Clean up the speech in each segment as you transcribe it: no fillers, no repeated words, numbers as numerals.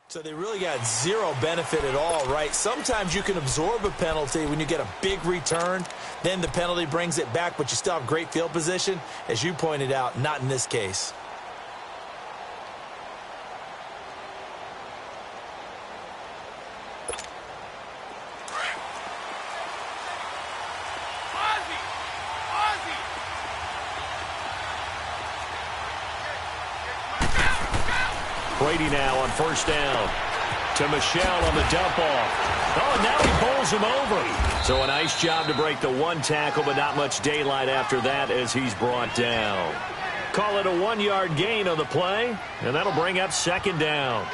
So they really got zero benefit at all, right? Sometimes you can absorb a penalty when you get a big return. Then the penalty brings it back, but you still have great field position. As you pointed out, not in this case. Brady now on first down. To Michelle on the dump off. Oh, and now he bowls him over. So a nice job to break the one tackle, but not much daylight after that as he's brought down. Call it a 1-yard gain on the play, and that'll bring up second down.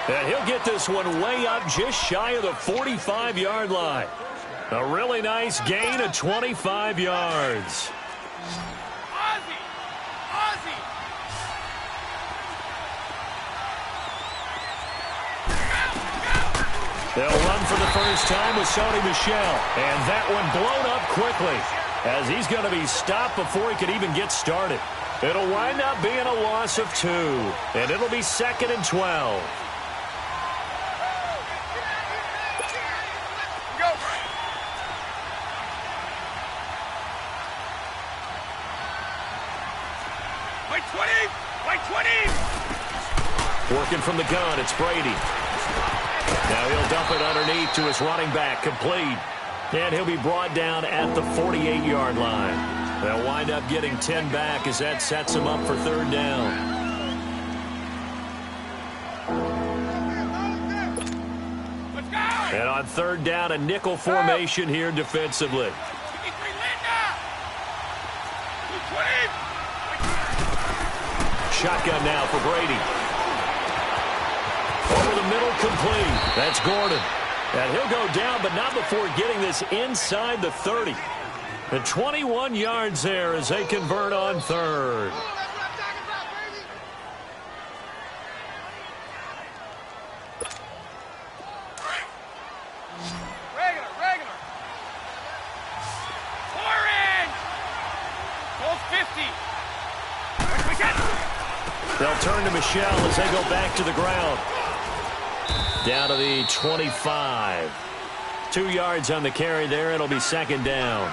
And he'll get this one way up just shy of the 45-yard line. A really nice gain of 25 yards. They'll run for the first time with Sony Michel. And that one blown up quickly as he's going to be stopped before he could even get started. It'll wind up being a loss of 2. And it'll be 2nd and 12. Working from the gun, it's Brady. Now he'll dump it underneath to his running back, complete. And he'll be brought down at the 48-yard line. They'll wind up getting 10 back as that sets him up for third down. And on third down, a nickel formation here defensively. Shotgun now for Brady. Over the middle, complete. That's Gordon. And he'll go down, but not before getting this inside the 30. And 21 yards there as they convert on third. Regular. 4 in. Goal 50. They'll turn to Michel as they go back to the ground. Down to the 25. 2 yards on the carry there. It'll be second down.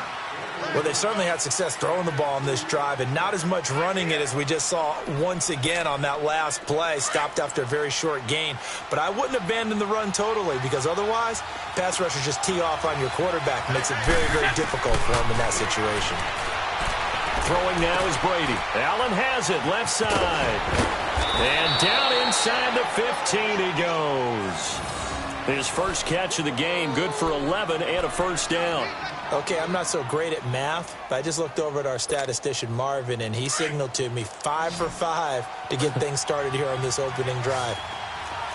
Well, they certainly had success throwing the ball in this drive and not as much running it as we just saw once again on that last play. Stopped after a very short gain. But I wouldn't abandon the run totally because otherwise, pass rushers just tee off on your quarterback. Makes it very, very difficult for him in that situation. Throwing now is Brady. Allen has it, left side. And down inside the 15 he goes. His first catch of the game, good for 11 and a first down. Okay, I'm not so great at math, but I just looked over at our statistician, Marvin, and he signaled to me 5 for 5 to get things started here on this opening drive.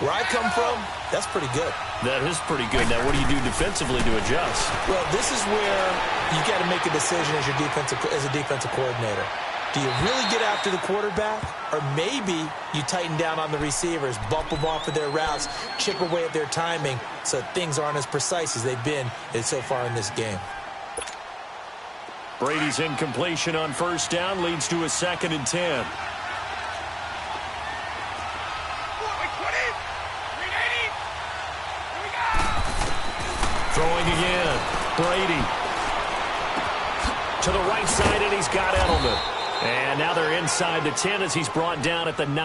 Where I come from, that's pretty good. That is pretty good. Now, what do you do defensively to adjust? Well, this is where you got to make a decision as a defensive coordinator. Do you really get after the quarterback, or maybe you tighten down on the receivers, bump them off of their routes, chip away at their timing so things aren't as precise as they've been so far in this game? Brady's incompletion on first down leads to a 2nd and 10. Throwing again. Brady. To the right side, and he's got Edelman. And now they're inside the 10 as he's brought down at the 9.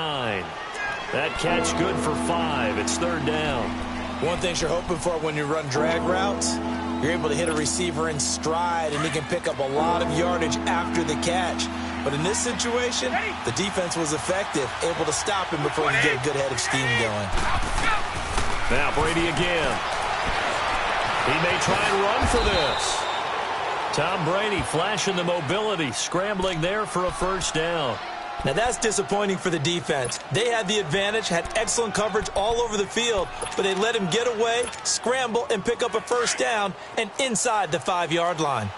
That catch good for 5. It's third down. One thing you're hoping for when you run drag routes, you're able to hit a receiver in stride, and he can pick up a lot of yardage after the catch. But in this situation, the defense was effective, able to stop him before he get a good head of steam going. Now Brady again. He may try and run for this. Tom Brady flashing the mobility, scrambling there for a first down. Now that's disappointing for the defense. They had the advantage, had excellent coverage all over the field, but they let him get away, scramble, and pick up a first down and inside the 5-yard line.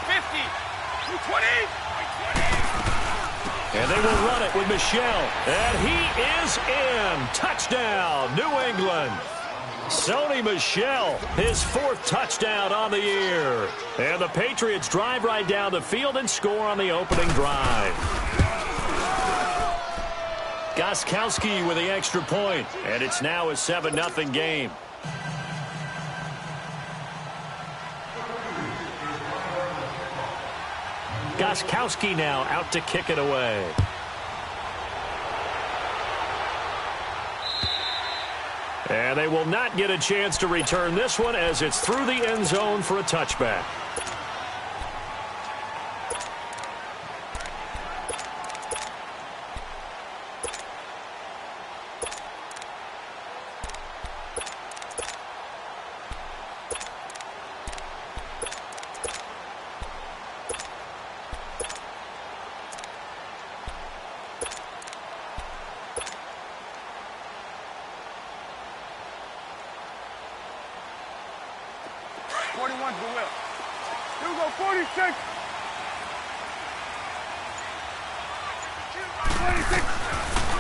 50, 220. And they will run it with Michel. And he is in. Touchdown, New England. Sony Michel, his 4th touchdown on the year. And the Patriots drive right down the field and score on the opening drive. Gostkowski with the extra point. And it's now a 7-0 game. Gostkowski now out to kick it away. And they will not get a chance to return this one as it's through the end zone for a touchback.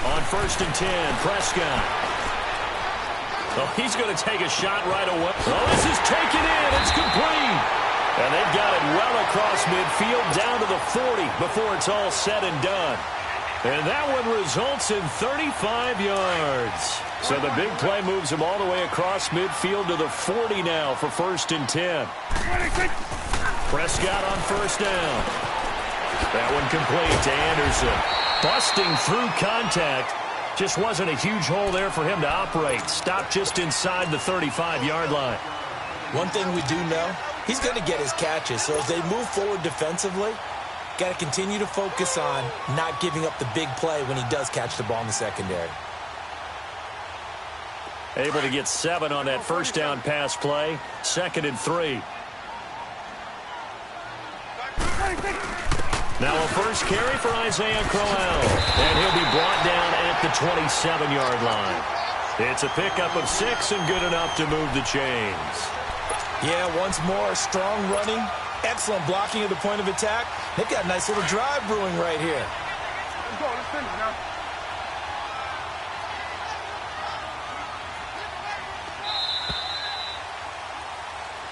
On 1st and 10, Prescott. Oh, he's going to take a shot right away. Oh, this is taken in. It's complete. And they've got it well across midfield down to the 40 before it's all said and done. And that one results in 35 yards. So the big play moves him all the way across midfield to the 40 now for 1st and 10. Prescott on 1st down. That one complete to Anderson. Busting through contact. Just wasn't a huge hole there for him to operate. Stopped just inside the 35-yard line. One thing we do know, he's going to get his catches. So as they move forward defensively, got to continue to focus on not giving up the big play when he does catch the ball in the secondary. Able to get 7 on that 1st down pass play. 2nd and 3. Now a first carry for Isaiah Crowell. And he'll be brought down at the 27-yard line. It's a pickup of 6 and good enough to move the chains. Yeah, once more, strong running, excellent blocking at the point of attack. They've got a nice little drive brewing right here. Let's go. Let's finish now.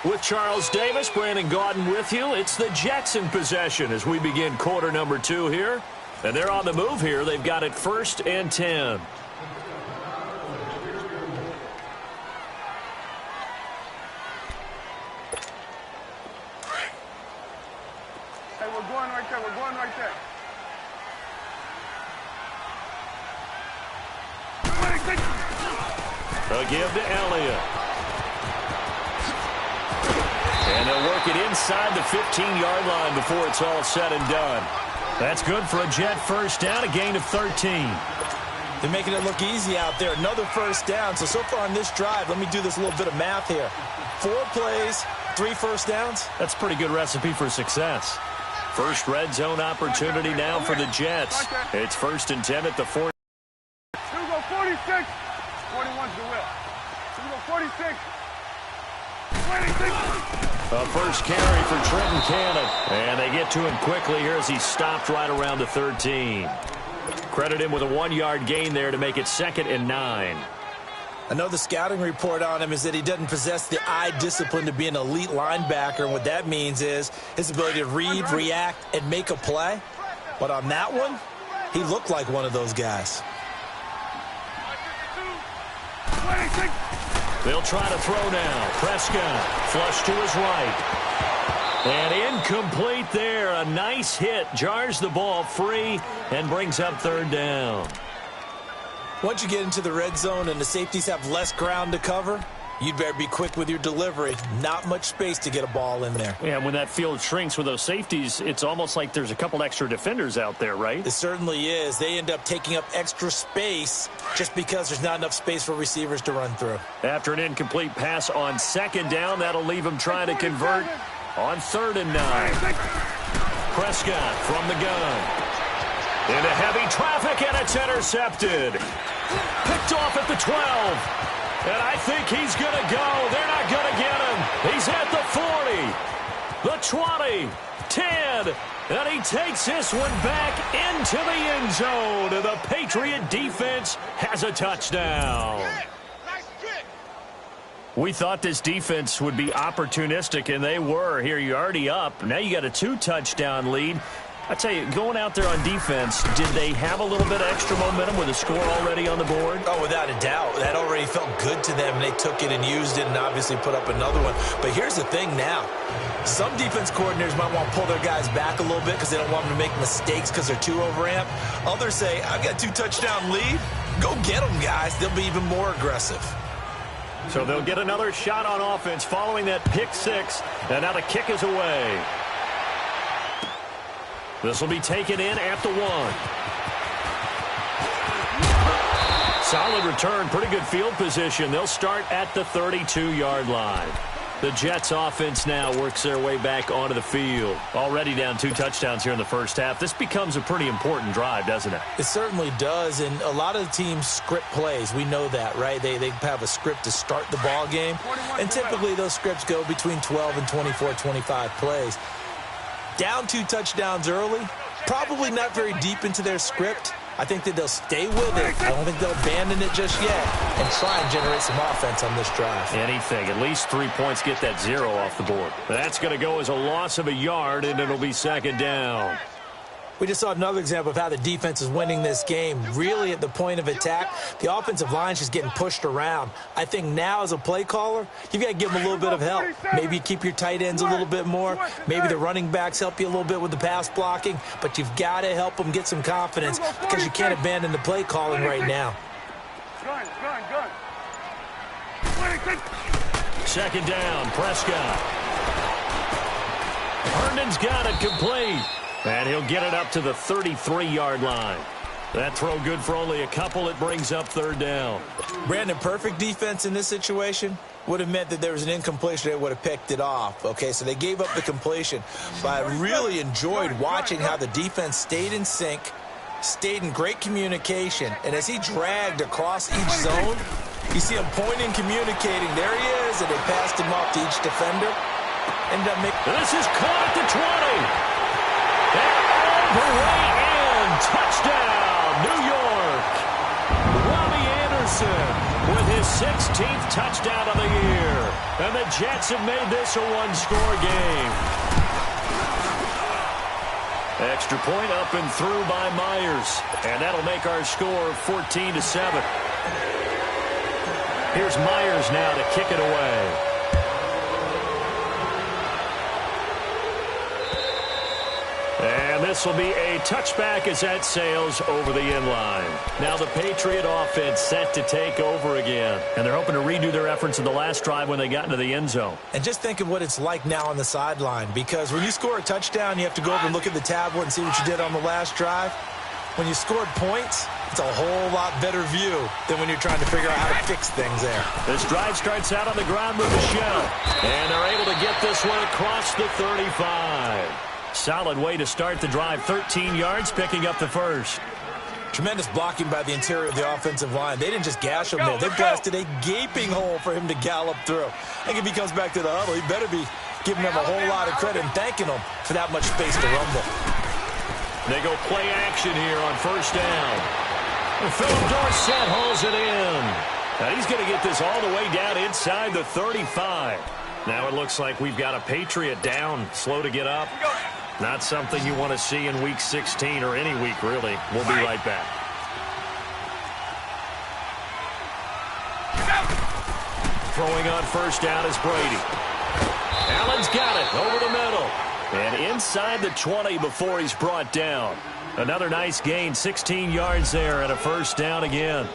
With Charles Davis, Brandon Gaudin with you. It's the Jets in possession as we begin quarter number 2 here. And they're on the move here. They've got it 1st and 10. Hey, we're going right there. We're going right there. A give to Elliott. And they'll work it inside the 15-yard line before it's all said and done. That's good for a Jet first down, a gain of 13. They're making it look easy out there. Another first down. So far on this drive, let me do this little bit of math here. 4 plays, 3 first downs. That's a pretty good recipe for success. First red zone opportunity now for the Jets. It's 1st and 10 at the 40. Here we go, 46. 41's the will. Here we go, 46. 26. A first carry for Trenton Cannon. And they get to him quickly here as he stopped right around the 13. Credit him with a 1-yard gain there to make it 2nd and 9. I know the scouting report on him is that he doesn't possess the eye discipline to be an elite linebacker. And what that means is his ability to read, react, and make a play. But on that one, he looked like one of those guys. 26. They'll try to throw now. Prescott flush to his right. And incomplete there. A nice hit. Jars the ball free and brings up 3rd down. Once you get into the red zone and the safeties have less ground to cover, you'd better be quick with your delivery. Not much space to get a ball in there. Yeah, when that field shrinks with those safeties, it's almost like there's a couple extra defenders out there, right? It certainly is. They end up taking up extra space just because there's not enough space for receivers to run through. After an incomplete pass on 2nd down, that'll leave them trying to convert on 3rd and 9. Prescott from the gun. Into heavy traffic, and it's intercepted. Picked off at the 12. And I think he's going to go. They're not going to get him. He's at the 40, the 20, 10, and he takes this one back into the end zone. And the Patriot defense has a touchdown. We thought this defense would be opportunistic, and they were. Here, you're already up. Now you got a 2-touchdown lead. I tell you, going out there on defense, did they have a little bit of extra momentum with a score already on the board? Oh, without a doubt. That already felt good to them. They took it and used it and obviously put up another one. But here's the thing now. Some defense coordinators might want to pull their guys back a little bit because they don't want them to make mistakes because they're too overamped. Others say, I've got a 2-touchdown lead. Go get them, guys. They'll be even more aggressive. So they'll get another shot on offense following that pick six. And now the kick is away. This will be taken in at the 1. Solid return, pretty good field position. They'll start at the 32-yard line. The Jets offense now works their way back onto the field. Already down 2 touchdowns here in the first half. This becomes a pretty important drive, doesn't it? It certainly does, and a lot of the teams script plays. We know that, right? They have a script to start the ball game, and typically those scripts go between 12 and 24, 25 plays. Down 2 touchdowns early, probably not very deep into their script. I think that they'll stay with it. I don't think they'll abandon it just yet and try and generate some offense on this drive. Anything. At least 3 points, get that 0 off the board. That's going to go as a loss of a yard, and it'll be second down. We just saw another example of how the defense is winning this game. Really at the point of attack, the offensive line is just getting pushed around. I think now as a play caller, you've got to give them a little bit of help. Maybe you keep your tight ends a little bit more. Maybe the running backs help you a little bit with the pass blocking. But you've got to help them get some confidence because you can't abandon the play calling right now. Gun. Second down, Prescott. Herndon's got it complete. And he'll get it up to the 33-yard line. That throw good for only a couple. It brings up third down. Brandon, perfect defense in this situation would have meant that there was an incompletion. They would have picked it off. Okay, so they gave up the completion. But I really enjoyed watching how the defense stayed in sync, stayed in great communication. And as he dragged across each zone, you see him pointing, communicating. There he is, and they passed him off to each defender. This is caught at the 20. And all the way in. Touchdown, New York. Robbie Anderson with his 16th touchdown of the year. And the Jets have made this a one-score game. Extra point up and through by Myers. And that'll make our score 14-7. Here's Myers now to kick it away. And this will be a touchback as that sails over the end line. Now the Patriot offense set to take over again. And they're hoping to redo their efforts in the last drive when they got into the end zone. And just think of what it's like now on the sideline. Because when you score a touchdown, you have to go over and look at the tablet and see what you did on the last drive. When you scored points, it's a whole lot better view than when you're trying to figure out how to fix things there. This drive starts out on the ground with Michelle. And they're able to get this one across the 35. Solid way to start the drive. 13 yards, picking up the first. Tremendous blocking by the interior of the offensive line. They didn't just gash him there. They blasted a gaping hole for him to gallop through. I think if he comes back to the huddle, he better be giving them a whole lot of credit and thanking them for that much space to rumble. They go play action here on first down. And Philip Dorsett hauls it in. Now he's going to get this all the way down inside the 35. Now it looks like we've got a Patriot down, slow to get up. Not something you want to see in Week 16 or any week, really. We'll be right back. Throwing on first down is Brady. Allen's got it over the middle. And inside the 20 before he's brought down. Another nice gain, 16 yards there and a first down again.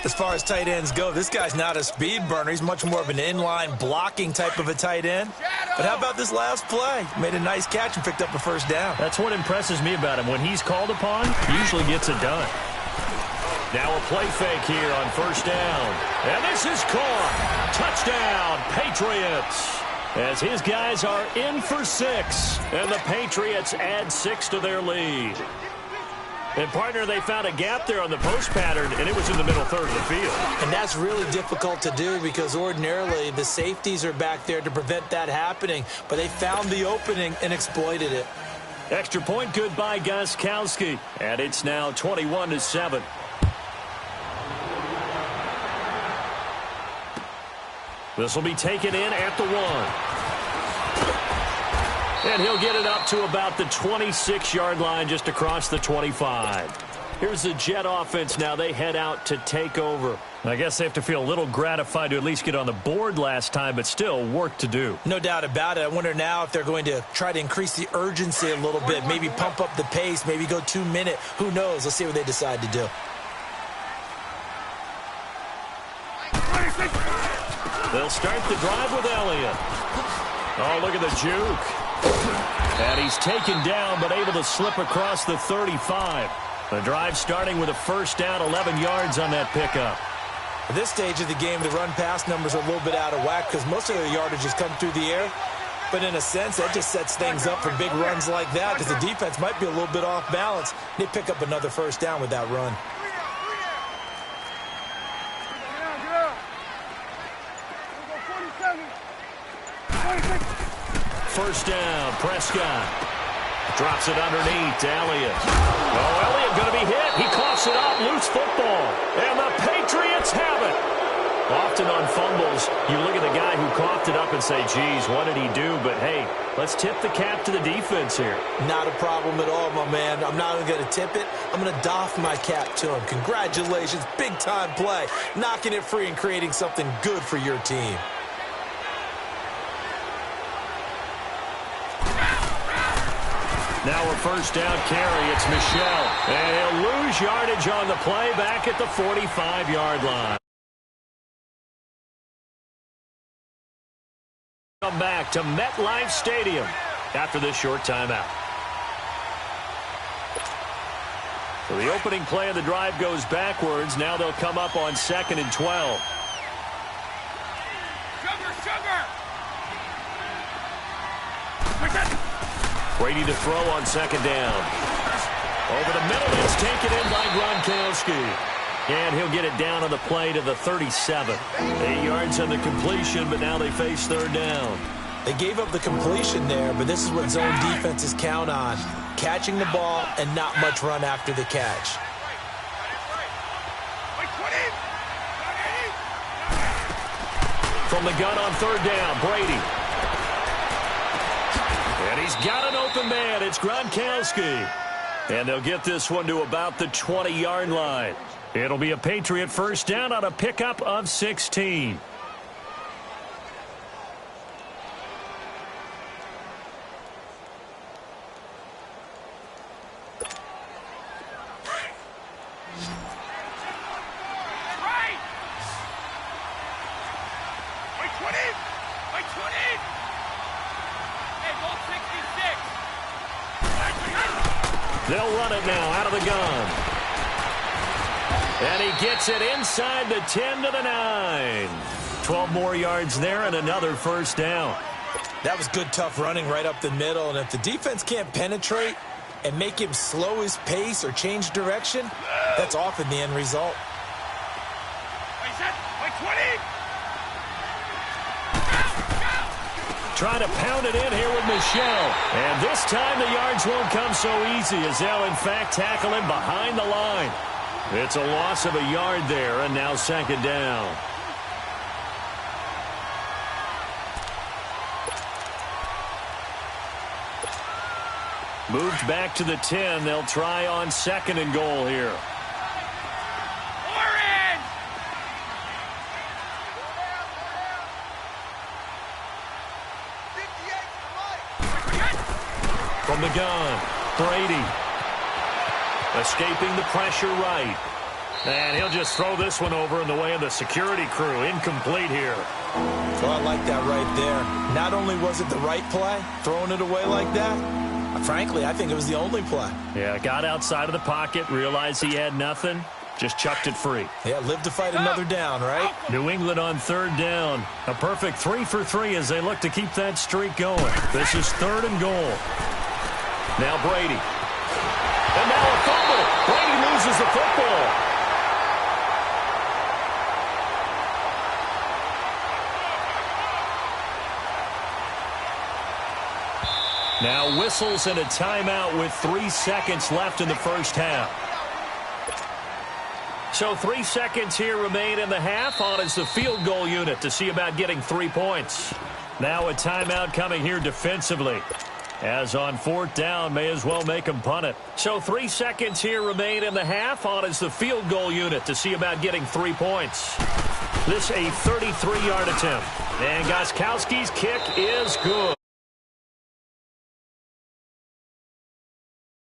As far as tight ends go, this guy's not a speed burner. He's much more of an inline blocking type of a tight end. But how about this last play? Made a nice catch and picked up a first down. That's what impresses me about him. When he's called upon, he usually gets it done. Now a play fake here on first down. And this is caught. Touchdown, Patriots. as his guys are in for 6. And the Patriots add 6 to their lead. And, partner, they found a gap there on the post pattern, and it was in the middle third of the field. And that's really difficult to do because ordinarily the safeties are back there to prevent that happening. But they found the opening and exploited it. Extra point good by Gostkowski. And it's now 21-7. This will be taken in at the 1. And he'll get it up to about the 26-yard line just across the 25. Here's the Jet offense now. They head out to take over. I guess they have to feel a little gratified to at least get on the board last time, but still work to do. No doubt about it. I wonder now if they're going to try to increase the urgency a little bit, maybe pump up the pace, maybe go 2-minute. Who knows? Let's see what they decide to do. They'll start the drive with Elliott. Oh, look at the juke. And he's taken down, but able to slip across the 35. The drive starting with a first down, 11 yards on that pickup. At this stage of the game, the run-pass numbers are a little bit out of whack because most of their yardage has come through the air. But in a sense, that just sets things up for big runs like that because the defense might be a little bit off balance. They pick up another first down with that run. First down, Prescott. Drops it underneath to Elliott. Oh, Elliott going to be hit. He coughs it up. Loose football. And the Patriots have it. Often on fumbles, you look at the guy who coughed it up and say, geez, what did he do? But, hey, let's tip the cap to the defense here. Not a problem at all, my man. I'm not even going to tip it. I'm going to doff my cap to him. Congratulations. Big-time play. Knocking it free and creating something good for your team. Now a first down carry. It's Michel. And he'll lose yardage on the play back at the 45-yard line. Come back to MetLife Stadium after this short timeout. So the opening play of the drive goes backwards. Now they'll come up on 2nd and 12. Brady to throw on 2nd down. Over the middle, it's taken in by Gronkowski. And he'll get it down on the play to the 37. 8 yards on the completion, but now they face 3rd down. They gave up the completion there, but this is what zone defenses count on. Catching the ball and not much run after the catch. From the gun on 3rd down, Brady. And he's got an open man. It's Gronkowski. And they'll get this one to about the 20-yard line. It'll be a Patriot first down on a pickup of 16. They'll run it now out of the gun. And he gets it inside the 10 to the 9. 12 more yards there and another first down. That was good, tough running right up the middle. And if the defense can't penetrate and make him slow his pace or change direction, that's often the end result. Trying to pound it in here with Michel. And this time the yards won't come so easy as they'll, in fact, tackle him behind the line. It's a loss of a yard there, and now 2nd down. Moved back to the 10. They'll try on 2nd and goal here. From the gun, Brady. Escaping the pressure right. And he'll just throw this one over in the way of the security crew. Incomplete here. Well, I like that right there. Not only was it the right play, throwing it away like that, frankly, I think it was the only play. Yeah, got outside of the pocket, realized he had nothing, Just chucked it free. Yeah, live to fight another down, right? New England on third down. A perfect 3 for 3 as they look to keep that streak going. This is 3rd and goal. Now Brady. And now a fumble. Brady loses the football. Now whistles and a timeout with 3 seconds left in the first half. So 3 seconds here remain in the half. On is the field goal unit to see about getting 3 points. Now a timeout coming here defensively. As on 4th down, may as well make them punt it. So 3 seconds here remain in the half. On is the field goal unit to see about getting 3 points. This a 33-yard attempt. And Gostkowski's kick is good.